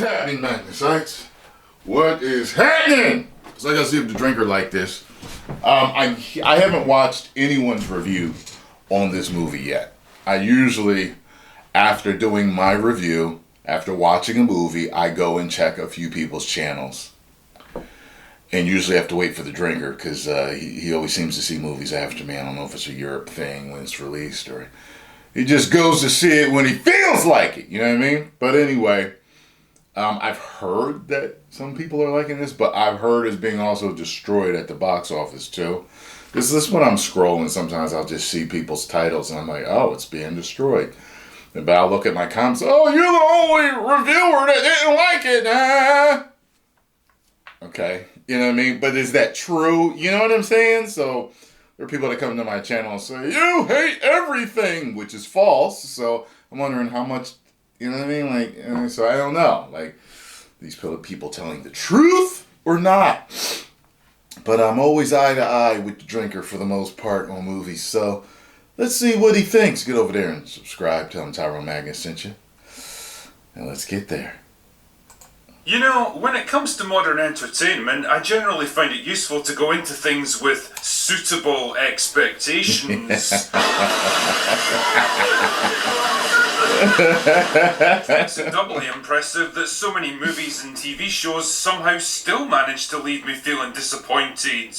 is happening, Magnusites? What is happening? It's like I see the drinker like this. I haven't watched anyone's review on this movie yet. I usually, after doing my review, after watching a movie, I go and check a few people's channels. And usually have to wait for the drinker because he always seems to see movies after me. I don't know if it's a Europe thing when it's released or he just goes to see it when he feels like it. You know what I mean? But anyway, I've heard that some people are liking this, but I've heard it's being also destroyed at the box office too. This is when I'm scrolling. Sometimes I'll just see people's titles and I'm like, oh, it's being destroyed. But I'll look at my comments. Oh, you're the only reviewer that didn't like it. Okay. You know what I mean? But is that true? You know what I'm saying? So there are people that come to my channel and say, you hate everything, which is false. So I'm wondering how much, you know what I mean? Like, so I don't know. Like, these people telling the truth or not. But I'm always eye to eye with the drinker for the most part on movies. So let's see what he thinks. Get over there and subscribe. Tell him Tyrone Magnus sent you. And let's get there. You know, when it comes to modern entertainment, I generally find it useful to go into things with suitable expectations. It makes it doubly impressive that so many movies and TV shows somehow still manage to leave me feeling disappointed.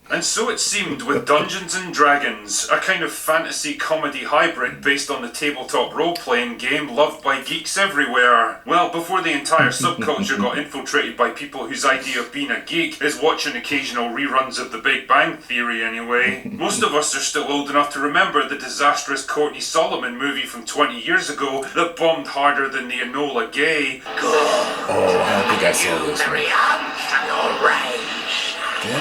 And so it seemed with Dungeons and Dragons, a kind of fantasy comedy hybrid based on the tabletop role-playing game loved by geeks everywhere. Well, before the entire subculture got infiltrated by people whose idea of being a geek is watching occasional reruns of The Big Bang Theory anyway. Most of us are still old enough to remember the disastrous Courtney Solomon movie from 20 years ago that bombed harder than the Enola Gay. Oh, I don't think I saw this one. Did I?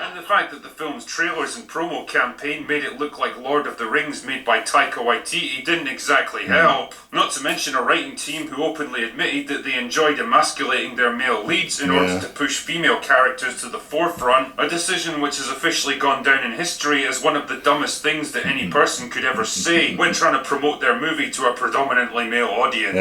And the fact that the film's trailers and promo campaign made it look like Lord of the Rings made by Taika Waititi didn't exactly help. Not to mention a writing team who openly admitted that they enjoyed emasculating their male leads in order to push female characters to the forefront, a decision which has officially gone down in history as one of the dumbest things that any person could ever say when trying to promote their movie to a predominantly male audience.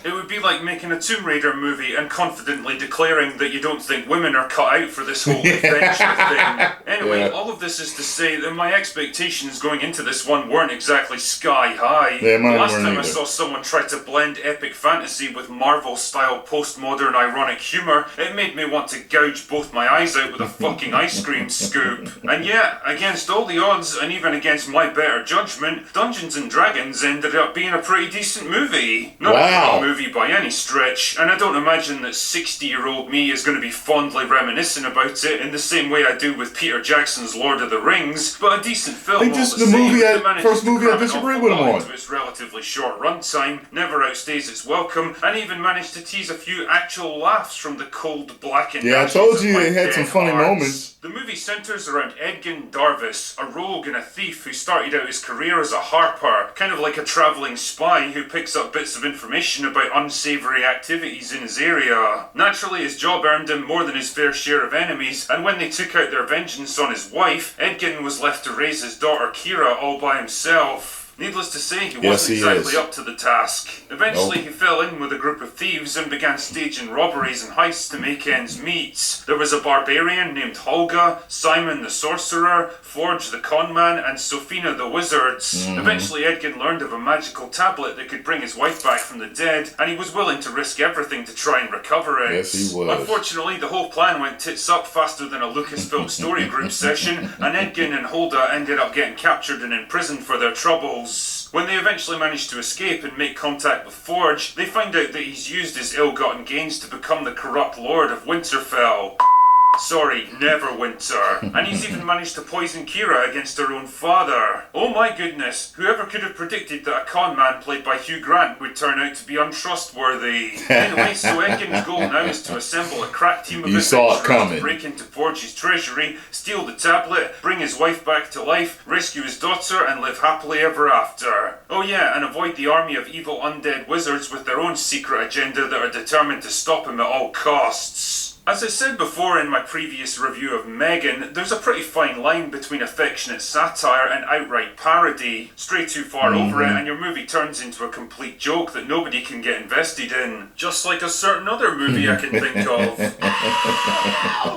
It would be like making a Tomb Raider movie and confidently declaring that you don't think women are cut out for this whole adventure thing. Anyway, all of this is to say that my expectations going into this one weren't exactly sky high. The last time I saw someone try to blend epic fantasy with Marvel-style postmodern ironic humour, it made me want to gouge both my eyes out with a fucking ice cream scoop. And yet, against all the odds, and even against my better judgment, Dungeons and Dragons ended up being a pretty decent movie. Not a great movie by any stretch, and I don't imagine that 60-year-old me is going to be fondly reminiscing about it in the same way I do with Peter Jackson's Lord of the Rings, but a decent film. I think this is the first movie I disagree with him on. Its relatively short runtime, never outstays its welcome, and even managed to tease a few actual laughs from the cold, blackened. Yeah, I told you it had some funny moments. The movie centres around Edgin Darvis, a rogue and a thief who started out his career as a harper, kind of like a travelling spy who picks up bits of information about unsavoury activities in his area. Naturally, his job earned him more than his fair share of enemies, and when they took out their vengeance on his wife, Edgin was left to raise his daughter Kira all by himself. Needless to say, he wasn't exactly up to the task. Eventually, he fell in with a group of thieves and began staging robberies and heists to make ends meet. There was a barbarian named Holga, Simon the Sorcerer, Forge the Conman, and Sophina the Wizard. Eventually, Edgin learned of a magical tablet that could bring his wife back from the dead, and he was willing to risk everything to try and recover it. Yes, he was. Unfortunately, the whole plan went tits up faster than a Lucasfilm story group session, and Edgin and Holda ended up getting captured and imprisoned for their troubles. When they eventually manage to escape and make contact with Forge, they find out that he's used his ill-gotten gains to become the corrupt Lord of Winterfell. Sorry, Neverwinter. And he's even managed to poison Kira against her own father. Oh my goodness, whoever could have predicted that a con man played by Hugh Grant would turn out to be untrustworthy. Anyway, so Edgin's goal now is to assemble a crack team of adventurers to break into Forge's treasury, steal the tablet, bring his wife back to life, rescue his daughter, and live happily ever after. Oh yeah, and avoid the army of evil undead wizards with their own secret agenda that are determined to stop him at all costs. As I said before in my previous review of Megan, there's a pretty fine line between affectionate satire and outright parody. Stray too far over it and your movie turns into a complete joke that nobody can get invested in. Just like a certain other movie I can think of.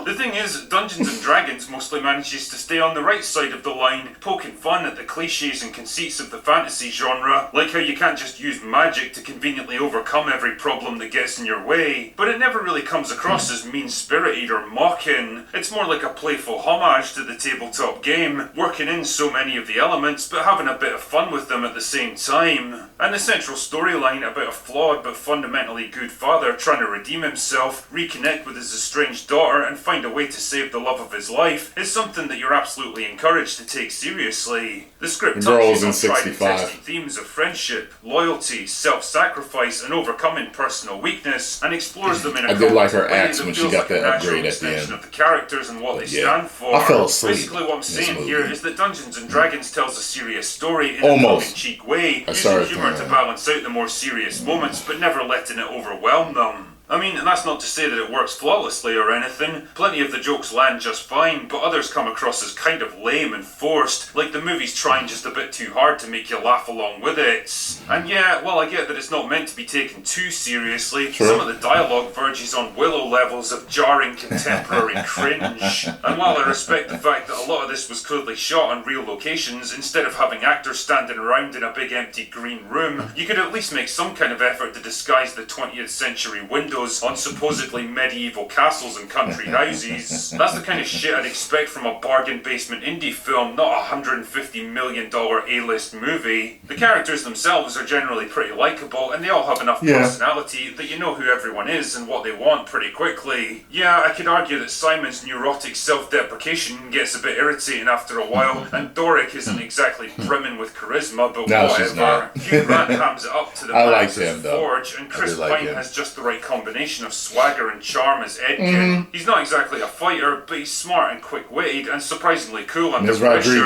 The thing is, Dungeons and Dragons mostly manages to stay on the right side of the line, poking fun at the cliches and conceits of the fantasy genre, like how you can't just use magic to conveniently overcome every problem that gets in your way, but it never really comes across as mean-spirited or mocking. It's more like a playful homage to the tabletop game, working in so many of the elements but having a bit of fun with them at the same time. And the central storyline about a flawed but fundamentally good father trying to redeem himself, reconnect with his estranged daughter and find a way to save the love of his life is something that you're absolutely encouraged to take seriously. The script touches on tried and tested themes of friendship, loyalty, self-sacrifice and overcoming personal weakness, and explores them in a like her axe when she got that upgrade at the end of the characters and what they stand for. I fell asleep. Basically what I'm saying here is that Dungeons and Dragons tells a serious story in a tongue-in-cheek way, using humour to balance out the more serious moments but never letting it overwhelm them. I mean, that's not to say that it works flawlessly or anything. Plenty of the jokes land just fine, but others come across as kind of lame and forced, like the movie's trying just a bit too hard to make you laugh along with it. And yeah, well, I get that it's not meant to be taken too seriously. Some of the dialogue verges on Willow levels of jarring contemporary cringe. And while I respect the fact that a lot of this was clearly shot on real locations, instead of having actors standing around in a big empty green room, you could at least make some kind of effort to disguise the 20th century windows on supposedly medieval castles and country houses. That's the kind of shit I'd expect from a bargain basement indie film, not a $150 million A-list movie. The characters themselves are generally pretty likeable, and they all have enough personality that you know who everyone is and what they want pretty quickly. Yeah, I could argue that Simon's neurotic self-deprecation gets a bit irritating after a while, and Doric isn't exactly brimming with charisma, but whatever. Hugh Grant hams it up to the max as Forge, and Chris Pine has just the right combination of swagger and charm as Edkin. He's not exactly a fighter, but he's smart and quick-witted and surprisingly cool under pressure.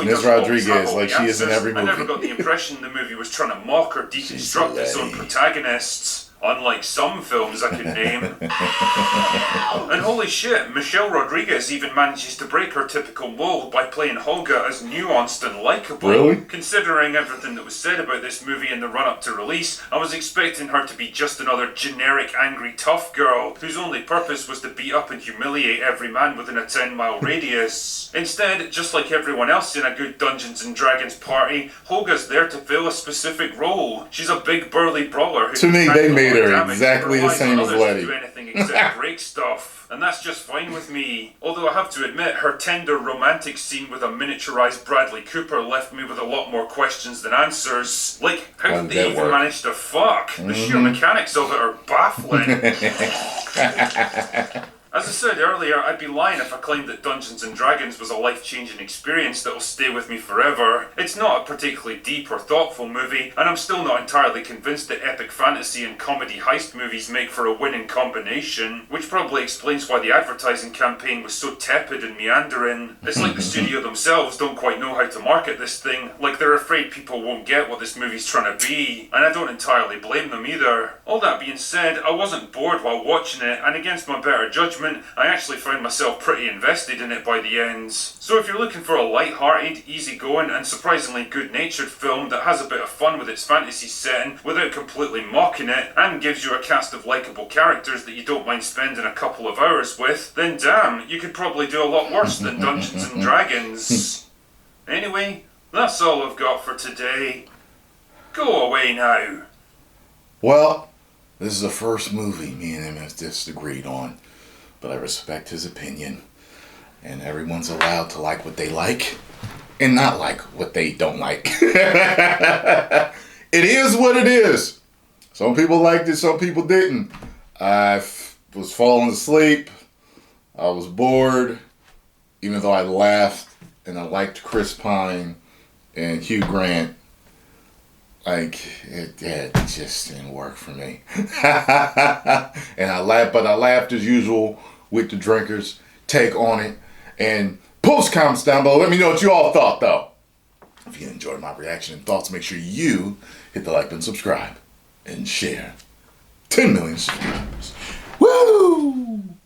Ms. Rodriguez, like she is in every movie. I never got the impression the movie was trying to mock or deconstruct its own protagonists. Unlike some films I could name. And holy shit, Michelle Rodriguez even manages to break her typical mold by playing Holga as nuanced and likeable. Really? Considering everything that was said about this movie in the run-up to release, I was expecting her to be just another generic angry tough girl, whose only purpose was to beat up and humiliate every man within a 10-mile radius. Instead, just like everyone else in a good Dungeons and Dragons party, Holga's there to fill a specific role. She's a big burly brawler who to me, they made her exactly the same as Letty. Do anything except break stuff, and that's just fine with me. Although I have to admit, her tender romantic scene with a miniaturized Bradley Cooper left me with a lot more questions than answers. Like, how did they even manage to fuck? The sheer mechanics of it are baffling. As I said earlier, I'd be lying if I claimed that Dungeons and Dragons was a life-changing experience that'll stay with me forever. It's not a particularly deep or thoughtful movie, and I'm still not entirely convinced that epic fantasy and comedy heist movies make for a winning combination, which probably explains why the advertising campaign was so tepid and meandering. It's like the studio themselves don't quite know how to market this thing, like they're afraid people won't get what this movie's trying to be, and I don't entirely blame them either. All that being said, I wasn't bored while watching it, and against my better judgment, I actually found myself pretty invested in it by the end. So if you're looking for a light-hearted, easygoing and surprisingly good-natured film that has a bit of fun with its fantasy setting without completely mocking it, and gives you a cast of likeable characters that you don't mind spending a couple of hours with, then damn, you could probably do a lot worse than Dungeons and Dragons. Anyway, that's all I've got for today. Go away now. Well, this is the first movie me and him have disagreed on. But I respect his opinion, and everyone's allowed to like what they like and not like what they don't like. It is what it is. Some people liked it, some people didn't. I was falling asleep. I was bored, even though I laughed and I liked Chris Pine and Hugh Grant. Like, it just didn't work for me. And I laughed as usual with the drinkers' take on it. And post comments down below. Let me know what you all thought, though. If you enjoyed my reaction and thoughts, make sure you hit the like button, subscribe, and share. 10 million subscribers. Woo!